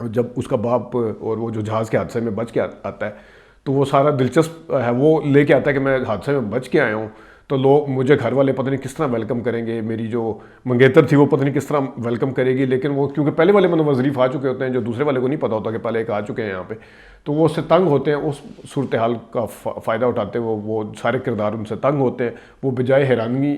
اور جب اس کا باپ اور وہ جو جہاز کے حادثے میں بچ کے آتا ہے تو وہ سارا دلچسپ ہے، وہ لے کے آتا ہے کہ میں حادثے میں بچ کے آیا ہوں، تو لوگ مجھے گھر والے پتہ نہیں کس طرح ویلکم کریں گے، میری جو منگیتر تھی وہ پتہ نہیں کس طرح ویلکم کرے گی، لیکن وہ کیونکہ پہلے والے منور ظریف آ چکے ہوتے ہیں جو دوسرے والے کو نہیں پتہ ہوتا کہ پہلے ایک آ چکے ہیں یہاں پہ، تو وہ اس سے تنگ ہوتے ہیں، اس صورتحال کا فائدہ اٹھاتے ہیں، وہ سارے کردار ان سے تنگ ہوتے ہیں، وہ بجائے حیرانی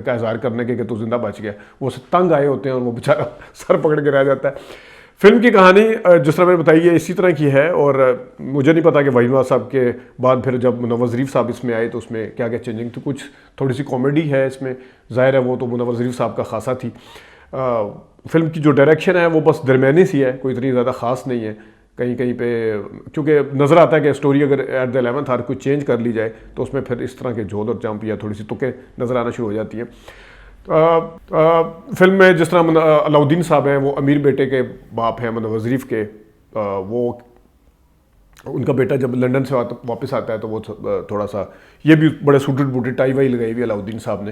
کا اظہار کرنے کے کہ تو زندہ بچ گیا، وہ سے تنگ آئے ہوتے ہیں اور وہ بیچارہ سر پکڑ کے رہ جاتا ہے۔ فلم کی کہانی جس طرح میں نے بتائی ہے اسی طرح کی ہے، اور مجھے نہیں پتا کہ وحید نواز صاحب کے بعد پھر جب منور ظریف صاحب اس میں آئے تو اس میں کیا کیا چینجنگ تھی، کچھ تھوڑی سی کامیڈی ہے اس میں، ظاہر ہے وہ تو منور ظریف صاحب کا خاصہ تھی۔ فلم کی جو ڈائریکشن ہے وہ بس درمیانی سی ہے، کوئی اتنی زیادہ خاص نہیں ہے، کہیں کہیں پہ کیونکہ نظر آتا ہے کہ اسٹوری اگر ایٹ دا 11th آر کوئی چینج کر لی جائے تو اس میں پھر اس طرح کے جھول اور جمپ یا تھوڑی سی تکیں نظر آنا شروع ہو جاتی ہیں۔ فلم میں جس طرح علاؤدین صاحب ہیں وہ امیر بیٹے کے باپ ہیں منور ظریف کے، وہ ان کا بیٹا جب لنڈن سے واپس آتا ہے تو وہ تھوڑا سا یہ بھی بڑے سوٹڈ بوٹڈ ٹائی وائی لگائی ہوئی علاؤدین صاحب نے،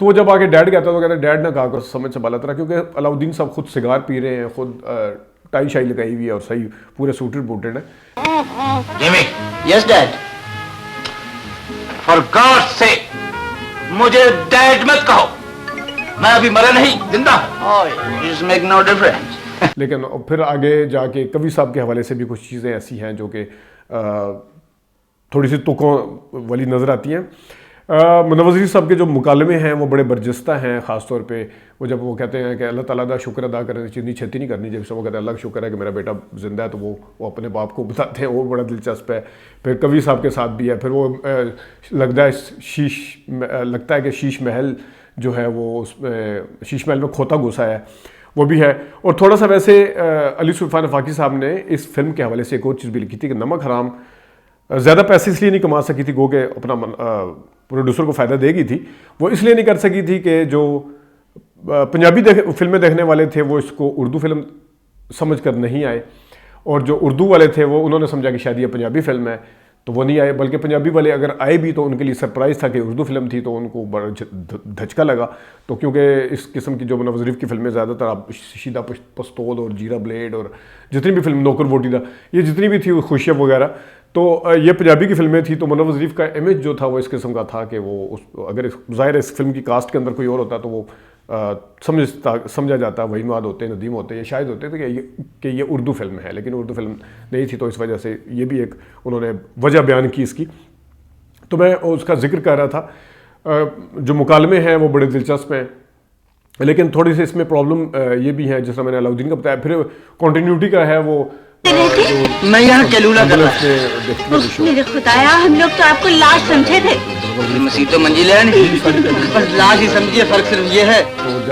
تو وہ جب آگے ڈیڈ کہتا ہے تو کہتا ہے ڈیڈ نے کہا کر سمجھ سے بالا ترا، کیونکہ علاؤدین صاحب خود سگار پی رہے ہیں، خود ٹائی شائی لگائی ہوئی ہے اور صحیح پورے سوٹڈ بوٹڈ ہیں۔ یس ڈیڈ، فار گاڈ سے مجھے ڈیڈ مت کہو، میں ابھی مرا نہیں، زندہ ہوں۔ لیکن پھر آگے جا کے کبھی صاحب کے حوالے سے بھی کچھ چیزیں ایسی ہیں جو کہ تھوڑی سی تکوں والی نظر آتی ہیں۔ منور ظریف صاحب کے جو مکالمے ہیں وہ بڑے برجستہ ہیں، خاص طور پہ وہ جب وہ کہتے ہیں کہ اللہ تعالیٰ کا شکر ادا کرنے چیزیں چھتی نہیں کرنی، جب سے وہ کہتے ہیں اللہ کا شکر ہے کہ میرا بیٹا زندہ ہے، تو وہ اپنے باپ کو بتاتے ہیں، وہ بڑا دلچسپ ہے۔ پھر کبھی صاحب کے ساتھ بھی ہے، پھر وہ لگتا ہے کہ شیش محل جو ہے وہ اس میں شیش محل میں کھوتا گھسا ہے، وہ بھی ہے۔ اور تھوڑا سا ویسے علی سلفان افاقی صاحب نے اس فلم کے حوالے سے ایک اور چیز بھی لکھی تھی کہ نمک حرام زیادہ پیسے اس لیے نہیں کما سکی تھی، گو کہ اپنا پروڈیوسر کو فائدہ دے گی تھی، وہ اس لیے نہیں کر سکی تھی کہ جو پنجابی فلمیں دیکھنے والے تھے وہ اس کو اردو فلم سمجھ کر نہیں آئے، اور جو اردو والے تھے وہ انہوں نے سمجھا کہ شاید یہ پنجابی فلم ہے تو وہ نہیں آئے، بلکہ پنجابی والے اگر آئے بھی تو ان کے لیے سرپرائز تھا کہ اردو فلم تھی، تو ان کو بڑا دھچکا لگا۔ تو کیونکہ اس قسم کی جو منور ظریف کی فلمیں زیادہ تر آپ شیدہ پستول اور جیرا بلیڈ اور جتنی بھی فلم نوکر ووٹیدہ یہ جتنی بھی تھی خوشیب وغیرہ، تو یہ پنجابی کی فلمیں تھیں، تو منور ظریف کا امیج جو تھا وہ اس قسم کا تھا کہ وہ اگر ظاہر اس فلم کی کاسٹ کے اندر کوئی اور ہوتا تو وہ سمجھا جاتا، وحید نواز ہوتے، ندیم ہوتے، یا شاید ہوتے تھے کہ یہ اردو فلم ہے، لیکن اردو فلم نہیں تھی، تو اس وجہ سے یہ بھی ایک انہوں نے وجہ بیان کی اس کی۔ تو میں اس کا ذکر کر رہا تھا، جو مکالمے ہیں وہ بڑے دلچسپ ہیں، لیکن تھوڑی سی اس میں پرابلم یہ بھی ہے، جس طرح میں نے علاؤدین کا بتایا، پھر کنٹینیوٹی کا ہے، وہ میں یہاں کیلولا کر رہا ہوں۔ میرے خدایا، ہم لوگ تو آپ کو لاش سمجھے تھے۔ مسیح تو منزل ہے نہیں، بس لاش ہی سمجھیے، فرق صرف یہ ہے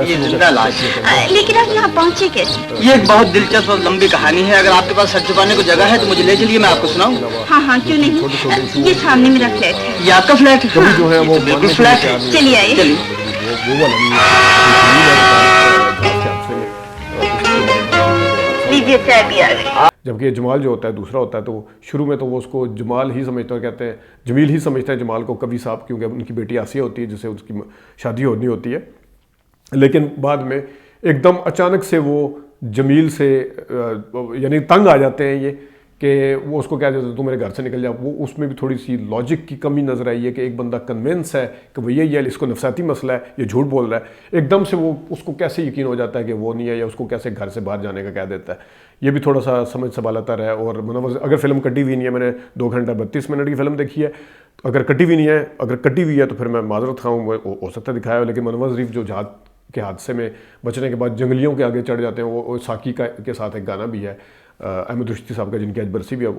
یہ زندہ لاش ہے۔ لیکن آپ یہاں پہنچے کیسے؟ یہ ایک بہت دلچسپ اور لمبی کہانی ہے، اگر آپ کے پاس سر چھپانے کو جگہ ہے تو مجھے لے چلیے، میں آپ کو سناؤں۔ ہاں ہاں کیوں نہیں، یہ سامنے میرا فلیٹ ہے۔ یہ آپ کا فلیٹ ہے؟ جو ہے وہ بالکل فلیٹ ہے، چلیے آئیے۔ چلیے۔ لیجیے چائے بھی آ گئی۔ جبکہ جمال جو ہوتا ہے دوسرا ہوتا ہے، تو شروع میں تو وہ اس کو جمال ہی سمجھتا ہے، کہتے ہیں جمیل ہی سمجھتا ہے جمال کو کبھی صاحب، کیونکہ ان کی بیٹی آسیہ ہوتی ہے جس سے اس کی شادی ہونی ہوتی ہے، لیکن بعد میں ایک دم اچانک سے وہ جمیل سے یعنی تنگ آ جاتے ہیں یہ کہ وہ اس کو کہہ دیتے ہیں تو میرے گھر سے نکل جا۔ وہ اس میں بھی تھوڑی سی لاجک کی کمی نظر آئی ہے کہ ایک بندہ کنونس ہے کہ وہ یہ اس کو نفسیاتی مسئلہ ہے، یہ جھوٹ بول رہا ہے، ایک دم سے وہ اس کو کیسے یقین ہو جاتا ہے کہ وہ نہیں ہے، یا اس کو کیسے گھر سے باہر جانے کا کہہ دیتا ہے، یہ بھی تھوڑا سا سمجھ سے بالاتر ہے۔ اور اگر فلم کٹی ہوئی نہیں ہے، میں نے 2 گھنٹہ 32 منٹ کی فلم دیکھی ہے، اگر کٹی ہوئی ہے تو پھر میں معذرت خواہوں، ہو سکتا ہے دکھایا ہو، لیکن منور ظریف جو جہاز کے حادثے میں بچنے کے بعد جنگلیوں کے آگے چڑھ جاتے ہیں، وہ ساکی کے ساتھ ایک گانا بھی ہے احمد رشدی صاحب کا، جن کی آج برسی بھی ہے،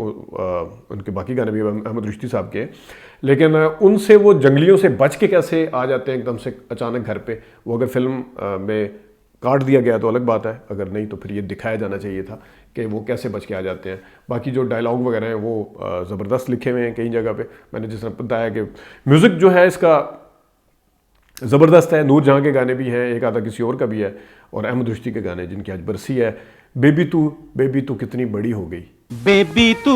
ان کے باقی گانے بھی احمد رشدی صاحب کے ہیں، لیکن ان سے وہ جنگلیوں سے بچ کے کیسے آ جاتے ہیں ایک دم سے اچانک گھر پہ، وہ اگر فلم میں کاٹ دیا گیا تو الگ بات ہے، اگر نہیں تو پھر یہ دکھایا جانا چاہیے تھا کہ وہ کیسے بچ کے آ جاتے ہیں۔ باقی جو ڈائلاگ وغیرہ ہیں وہ زبردست لکھے ہوئے ہیں کئی جگہ پہ، میں نے جس طرح بتایا کہ میوزک جو ہے اس کا زبردست ہے، نور جہاں کے گانے بھی ہیں، ایک آدھا کسی اور کا بھی ہے، اور احمد رشدی کے گانے جن کی آج برسی ہے۔ بیبی تو کتنی بڑی ہو گئی، بیبی تو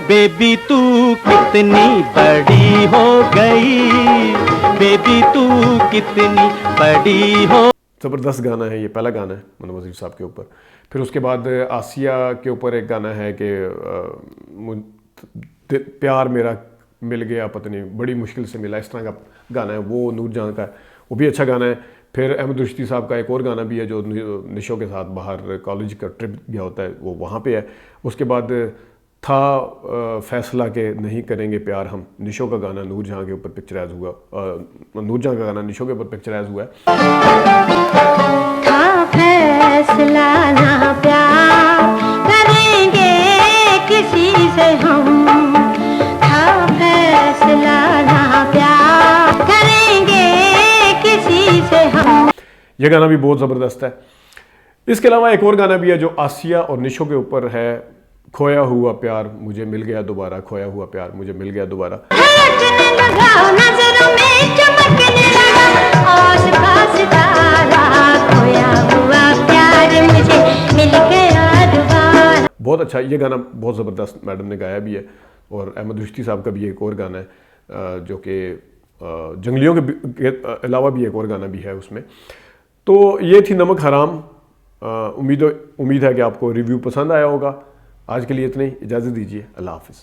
بیبی تو کتنی بڑی ہو گئی، بیبی تو کتنی بڑی ہو۔ زبردست گانا ہے یہ، پہلا گانا ہے منور ظریف صاحب کے اوپر. پھر اس کے بعد آسیہ کے اوپر ایک گانا ہے کہ پیار میرا مل گیا پتہ نہیں بڑی مشکل سے ملا، اس طرح کا گانا ہے، وہ نور جہاں کا ہے، وہ بھی اچھا گانا ہے. پھر احمد رشدی صاحب کا ایک اور گانا بھی ہے جو نشو کے ساتھ باہر کالج کا ٹرپ گیا ہوتا ہے، وہ وہاں پہ ہے. اس کے بعد تھا فیصلہ کہ نہیں کریں گے پیار ہم، نشو کا گانا نور جہاں کے اوپر پکچرائز ہوا، نور جہاں کا گانا نشو کے اوپر پکچرائز ہوا ہے. تھا فیصلہ نہ پیار کریں گے کسی سے ہم، تھا فیصلہ نہ پیار کریں گے کسی سے ہم. یہ گانا بھی بہت زبردست ہے. اس کے علاوہ ایک اور گانا بھی ہے جو آسیہ اور نشو کے اوپر ہے، کھویا ہوا پیار مجھے مل گیا دوبارہ، کھویا ہوا پیار مجھے مل گیا دوبارہ. دھڑکنے لگا نظروں میں چمکنے لگا آس پاس تارا، کھویا ہوا پیار مجھے مل گیا دوبارہ. بہت اچھا، یہ گانا بہت زبردست میڈم نے گایا بھی ہے. اور احمد رشدی صاحب کا بھی ایک اور گانا ہے جو کہ جنگلیوں کے علاوہ بھی ایک اور گانا بھی ہے اس میں. تو یہ تھی نمک حرام. امید ہے کہ آپ کو ریویو پسند آیا ہوگا. آج کے لیے اتنا ہی، اجازت دیجیے، اللہ حافظ.